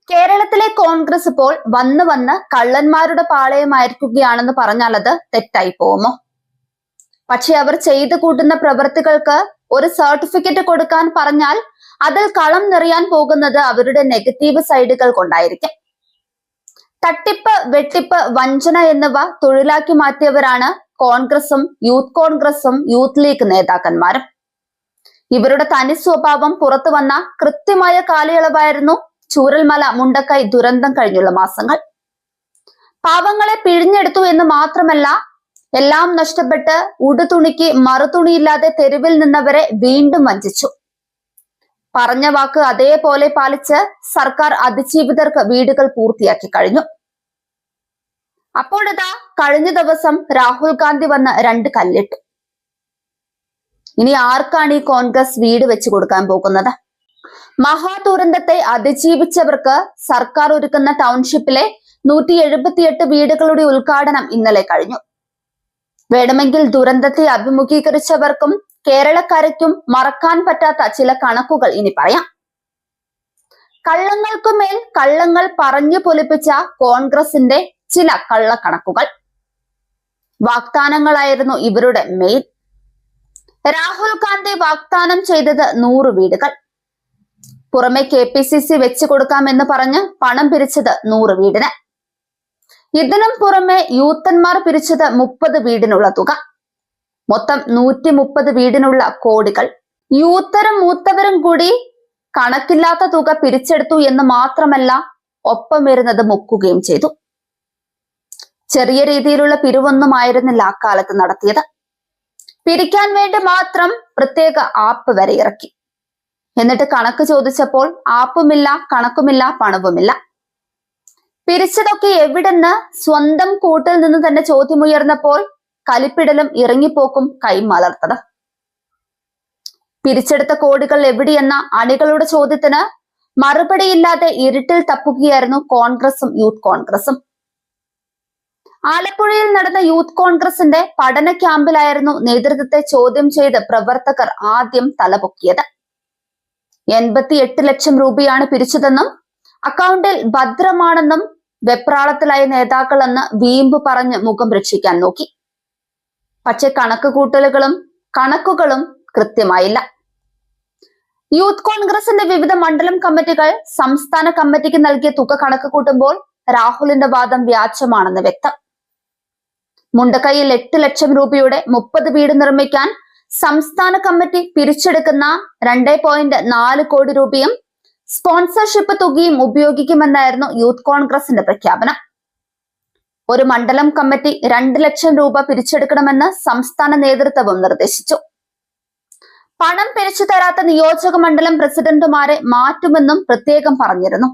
കേരളത്തിലെ കോൺഗ്രസ് ഇപ്പോൾ വന്ന് കള്ളന്മാരുടെ പാളയമായിരിക്കുകയാണെന്ന് പറഞ്ഞാൽ അത് തെറ്റായി പോകുമോ? പക്ഷെ അവർ ചെയ്തു കൂട്ടുന്ന പ്രവൃത്തികൾക്ക് ഒരു സർട്ടിഫിക്കറ്റ് കൊടുക്കാൻ പറഞ്ഞാൽ അതിൽ കളം നിറയാൻ പോകുന്നത് അവരുടെ നെഗറ്റീവ് സൈഡുകൾ കൊണ്ടായിരിക്കും. തട്ടിപ്പ്, വെട്ടിപ്പ്, വഞ്ചന എന്നിവ തൊഴിലാക്കി മാറ്റിയവരാണ് കോൺഗ്രസും യൂത്ത് ലീഗ് നേതാക്കന്മാരും. ഇവരുടെ തനി സ്വഭാവം പുറത്തു വന്ന കൃത്യമായ കാലയളവായിരുന്നു ചൂരൽമല മുണ്ടക്കൈ ദുരന്തം കഴിഞ്ഞുള്ള മാസങ്ങൾ. പാവങ്ങളെ പിഴിഞ്ഞെടുത്തു എന്ന് മാത്രമല്ല, എല്ലാം നഷ്ടപ്പെട്ട് ഉടുതുണിക്ക് മറുതുണിയില്ലാതെ തെരുവിൽ നിന്നവരെ വീണ്ടും വഞ്ചിച്ചു. പറഞ്ഞ വാക്ക് അതേപോലെ പാലിച്ച് സർക്കാർ അതിജീവിതർക്ക് വീടുകൾ പൂർത്തിയാക്കി കഴിഞ്ഞു. അപ്പോഴിതാ കഴിഞ്ഞ ദിവസം രാഹുൽ ഗാന്ധി വന്ന് 2 കല്ലിട്ടു. ഇനി ആർക്കാണ് ഈ കോൺഗ്രസ് വീട് വെച്ച് കൊടുക്കാൻ പോകുന്നത്? മഹാദുരന്തത്തെ അതിജീവിച്ചവർക്ക് സർക്കാർ ഒരുക്കുന്ന ടൗൺഷിപ്പിലെ 178 വീടുകളുടെ ഉദ്ഘാടനം ഇന്നലെ കഴിഞ്ഞു. വേണമെങ്കിൽ ദുരന്തത്തെ അഭിമുഖീകരിച്ചവർക്കും കേരളക്കരയ്ക്കും മറക്കാൻ പറ്റാത്ത ചില കണക്കുകൾ ഇനി പറയാം. കള്ളങ്ങൾക്കുമേൽ കള്ളങ്ങൾ പറഞ്ഞു പൊലിപ്പിച്ച കോൺഗ്രസിന്റെ ചില കള്ളക്കണക്കുകൾ. വാഗ്ദാനങ്ങളായിരുന്നു ഇവരുടെ മെയിൻ. രാഹുൽ ഗാന്ധി വാഗ്ദാനം ചെയ്തത് 100 വീടുകൾ. പുറമെ KPCC വെച്ചു കൊടുക്കാമെന്ന് പറഞ്ഞ് പണം പിരിച്ചത് 100 വീടിന്. ഇതിനും പുറമെ യൂത്തന്മാർ പിരിച്ചത് 30 വീടിനുള്ള തുക. മൊത്തം 130 വീടിനുള്ള കോടികൾ. യൂത്തരും മൂത്തവരും കൂടി കണക്കില്ലാത്ത തുക പിരിച്ചെടുത്തു എന്ന് മാത്രമല്ല, ഒപ്പം വരുന്നത് മുക്കുകയും ചെയ്തു. ചെറിയ രീതിയിലുള്ള പിരിവൊന്നും ആയിരുന്നില്ല അക്കാലത്ത് നടത്തിയത്. പിരിക്കാൻ വേണ്ടി മാത്രം പ്രത്യേക ആപ്പ് വരെ ഇറക്കി. എന്നിട്ട് കണക്ക് ചോദിച്ചപ്പോൾ ആപ്പുമില്ല, കണക്കുമില്ല, പണവുമില്ല. പിരിച്ചതൊക്കെ എവിടെന്ന് സ്വന്തം കൂട്ടിൽ നിന്ന് തന്നെ ചോദ്യമുയർന്നപ്പോൾ കലിപ്പിടലും ഇറങ്ങിപ്പോക്കും കൈമലർത്തത്. പിരിച്ചെടുത്ത കോടികൾ എവിടെയെന്ന അണികളുടെ ചോദ്യത്തിന് മറുപടിയില്ലാതെ ഇരുട്ടിൽ തപ്പുകയായിരുന്നു കോൺഗ്രസും യൂത്ത് കോൺഗ്രസും. ആലപ്പുഴയിൽ നടന്ന യൂത്ത് കോൺഗ്രസിന്റെ പഠന ക്യാമ്പിലായിരുന്നു നേതൃത്വത്തെ ചോദ്യം ചെയ്ത് പ്രവർത്തകർ ആദ്യം തലപൊക്കിയത്. 88 ലക്ഷം രൂപയാണ് പിരിച്ചതെന്നും അക്കൗണ്ടിൽ ഭദ്രമാണെന്നും വെപ്രാളത്തിലായ നേതാക്കൾ എന്ന് വീമ്പ് പറഞ്ഞ് മുഖം രക്ഷിക്കാൻ നോക്കി. പക്ഷെ കണക്കുകളും കൃത്യമായില്ല. യൂത്ത് കോൺഗ്രസിന്റെ വിവിധ മണ്ഡലം കമ്മിറ്റികൾ സംസ്ഥാന കമ്മിറ്റിക്ക് നൽകിയ തുക കണക്ക് കൂട്ടുമ്പോൾ രാഹുലിന്റെ വാദം വ്യാജമാണെന്ന് വ്യക്തം. മുണ്ടക്കൈയിൽ 8 ലക്ഷം രൂപയുടെ 30 വീട് നിർമ്മിക്കാൻ സംസ്ഥാന കമ്മിറ്റി പിരിച്ചെടുക്കുന്ന 2.4 കോടി രൂപയും സ്പോൺസർഷിപ്പ് തുകയും ഉപയോഗിക്കുമെന്നായിരുന്നു യൂത്ത് കോൺഗ്രസിന്റെ പ്രഖ്യാപനം. ഒരു മണ്ഡലം കമ്മിറ്റി 2 ലക്ഷം രൂപ പിരിച്ചെടുക്കണമെന്ന് സംസ്ഥാന നേതൃത്വവും നിർദ്ദേശിച്ചു. പണം പിരിച്ചു തരാത്ത നിയോജക മണ്ഡലം പ്രസിഡന്റുമാരെ മാറ്റുമെന്നും പ്രത്യേകം പറഞ്ഞിരുന്നു.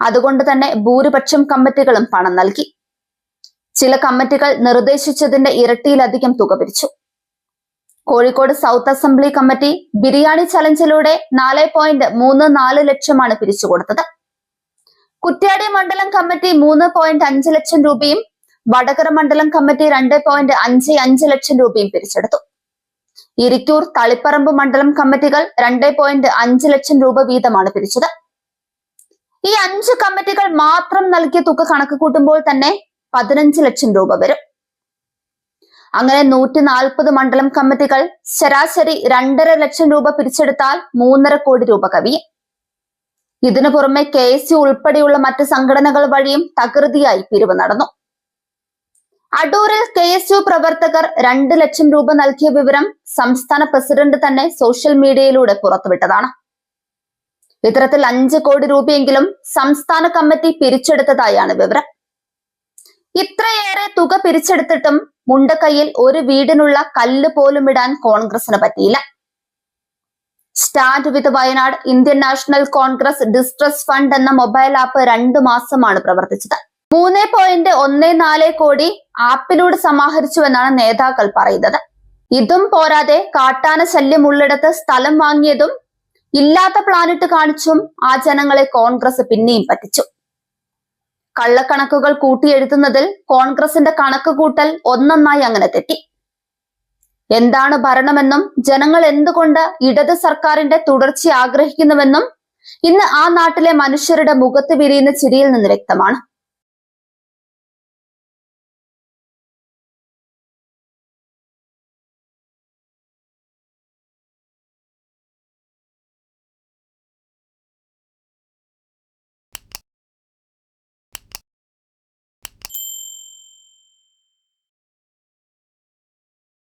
അതുകൊണ്ട് തന്നെ ഭൂരിപക്ഷം കമ്മിറ്റികളും പണം നൽകി. ചില കമ്മിറ്റികൾ നിർദ്ദേശിച്ചതിന്റെ ഇരട്ടിയിലധികം തുക പിരിച്ചു. Kozhikode south assembly committee biryani ചലഞ്ചിലൂടെ 4.34 ലക്ഷമാണ് പിരിച്ചുകൊടുത്തത്. കുറ്റ്യാടി മണ്ഡലം കമ്മിറ്റി 3.5 ലക്ഷം രൂപയും വടകര മണ്ഡലം കമ്മിറ്റി 2.55 ലക്ഷം രൂപയും പിരിച്ചെടുത്തു. ഇരിക്കൂർ, തളിപ്പറമ്പ് മണ്ഡലം കമ്മിറ്റികൾ 2.5 ലക്ഷം രൂപ വീതമാണ് പിരിച്ചത്. ഈ 5 കമ്മിറ്റികൾ മാത്രം നൽകിയ തുക കണക്ക് കൂട്ടുമ്പോൾ തന്നെ 15 ലക്ഷം രൂപ വരും. അങ്ങനെ 140 മണ്ഡലം കമ്മിറ്റികൾ ശരാശരി 2.5 ലക്ഷം രൂപ പിരിച്ചെടുത്താൽ 3.5 കോടി രൂപ കവിയും. ഇതിനു പുറമെ KSU ഉൾപ്പെടെയുള്ള മറ്റ് സംഘടനകൾ വഴിയും തകൃതിയായി പിരിവ് നടന്നു. അടൂരിൽ KSU പ്രവർത്തകർ 2 ലക്ഷം രൂപ നൽകിയ വിവരം സംസ്ഥാന പ്രസിഡന്റ് തന്നെ സോഷ്യൽ മീഡിയയിലൂടെ പുറത്തുവിട്ടതാണ്. ഇത്തരത്തിൽ 5 കോടി രൂപയെങ്കിലും സംസ്ഥാന കമ്മിറ്റി പിരിച്ചെടുത്തതായാണ് വിവരം. ഇത്രയേറെ തുക പിരിച്ചെടുത്തിട്ടും മുണ്ടക്കൈയിൽ ഒരു വീടിനുള്ള കല്ല് പോലും ഇടാൻ കോൺഗ്രസിന് പറ്റിയില്ല. Stand with Wayanad Indian national Congress distress fund എന്ന മൊബൈൽ ആപ്പ് 2 മാസമാണ് പ്രവർത്തിച്ചത്. 3.14 കോടി ആപ്പിലൂടെ സമാഹരിച്ചുവെന്നാണ് നേതാക്കൾ പറയുന്നത്. ഇതും പോരാതെ കാട്ടാന ശല്യം ഉള്ളിടത്ത് സ്ഥലം വാങ്ങിയതും ഇല്ലാത്ത പ്ലാനിട്ട് കാണിച്ചും ആ ജനങ്ങളെ കോൺഗ്രസ് പിന്നെയും പറ്റിച്ചു. കള്ളക്കണക്കുകൾ കൂട്ടിയെഴുതുന്നതിൽ കോൺഗ്രസിന്റെ കണക്ക് കൂട്ടൽ ഒന്നൊന്നായി അങ്ങനെ തെറ്റി. എന്താണ് ഭരണമെന്നും ജനങ്ങൾ എന്തുകൊണ്ട് ഇടത് സർക്കാരിന്റെ തുടർച്ച ആഗ്രഹിക്കുന്നുവെന്നും ഇന്ന് ആ നാട്ടിലെ മനുഷ്യരുടെ മുഖത്ത് വിരിയുന്ന ചിരിയിൽ നിന്ന് വ്യക്തമാണ്.